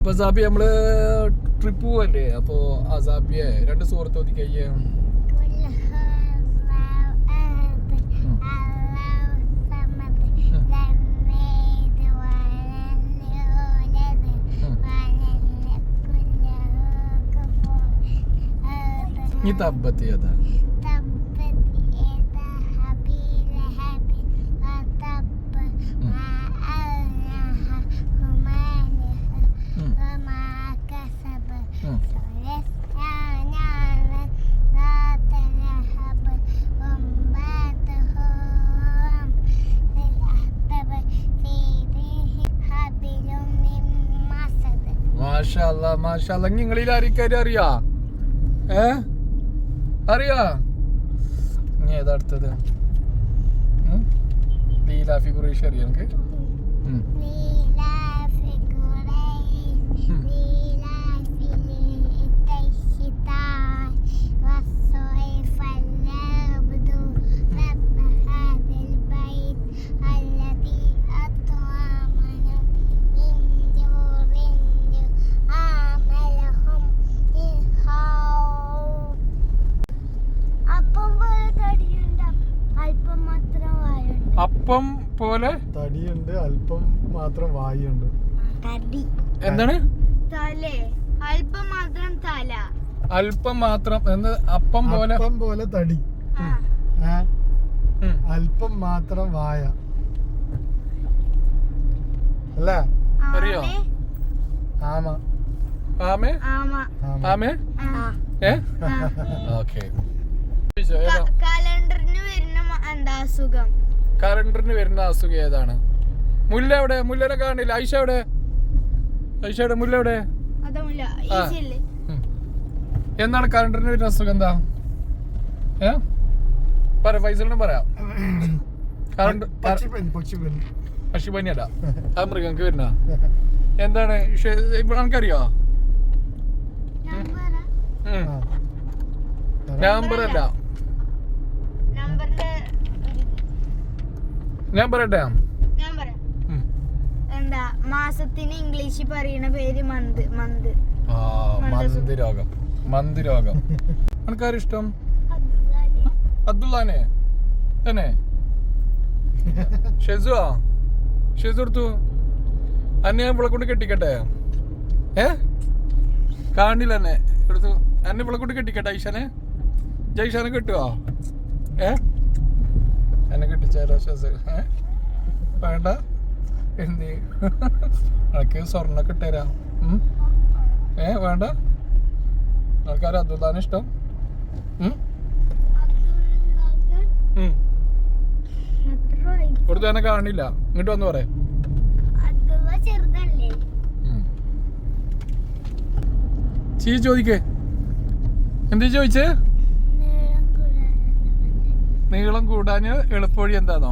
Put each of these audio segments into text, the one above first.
അപ്പൊ സാബി നമ്മള് ട്രിപ്പ് പോവല്ലേ? അപ്പൊ അസാബിയെ 2 സുഹൃത്ത് ഒതുക്കിയ ഈ തബ്ബത്ത് ഏതാ? മാഷാഅല്ലാ നിങ്ങളിൽ ആർക്കാരും അറിയാ? അറിയാ? ഇനി ഏതാ അടുത്തത്? ലീലാഫി ഖുറൈഷി അറിയാ എനിക്ക്? അപ്പം പോലെ തടിയുണ്ട്, അല്പം മാത്രം വായുണ്ട്. എന്താണ്? അല്പം മാത്രം തല, അല്പം മാത്രം എന്ന് അപ്പം പോലെ. അപ്പം പോലെ തടി, അല്പം മാത്രം വായ അല്ലേ? അറിയോ? ആമ. ആമേ? ആമേ? ഓക്കെ. കലണ്ടറിന് വരുന്ന എന്താ അസുഖം? കലണ്ടറിന് വരുന്ന അസുഖം ഏതാണ്? മുല്ല എവിടെ? മുല്ലനെ കാണില്ല. ഐഷ എവിടെ? ഐഷ എവിടെ? മുല്ല എവിടെ? എന്താണ് കലണ്ടറിന് വരുന്ന അസുഖം? എന്താ ഫൈസലിനും പറയാം. പക്ഷിപ്പനിയല്ല, അത് മൃഗങ്ങൾക്ക് വരുന്ന എന്താണ്? എനിക്കറിയോ? നമ്പറല്ല. ഞാൻ പറയട്ടെ? എന്താ മാസത്തിന് ഇംഗ്ലീഷിൽ പറയുന്ന പേര് മന്ത്. മന്ത് രോഗം. മന്ത് രോഗം. എനിക്കാരും ഇഷ്ടം? അബ്ദുള്ളാനെ തന്നെ? ഷെസുവാ? ഷെസു എടുത്തു അന്നെ ഞാൻ ഇവിടെ കൊണ്ട് കെട്ടിക്കട്ടെ? കാണില്ല എന്നെ എടുത്തു. എന്നെ ഇവിടെ കൊണ്ട് കെട്ടിക്കട്ടെ? ഐഷനെ ജയ്ഷാനെ കെട്ടുവോ? എന്നെ കെട്ടിച്ചാലോ ഷെസ്? വേണ്ട. എന്ത് എനിക്ക് സ്വർണ്ണൊക്കെ ഇട്ടുതരാം. വേണ്ട? ആൾക്കാർ അബ്ദുള്ളാനെ ഇഷ്ടം? ഇവിടുത്തെ തന്നെ കാണില്ല. ഇങ്ങോട്ട് വന്ന് പറയാം. ചീ ചോദിക്കേ. എന്ത് ചോദിച്ചേ? നീളം കൂടാന് എളുപ്പവഴി എന്താണോ?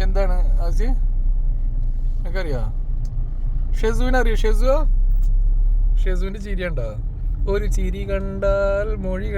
എന്താണ് ആസി? എനിക്കറിയാ. ഷെസുവിനറിയോ? ഷെസുവിന്റെ ചിരി ഉണ്ടോ? ഒരു ചിരി കണ്ടാൽ മൊഴി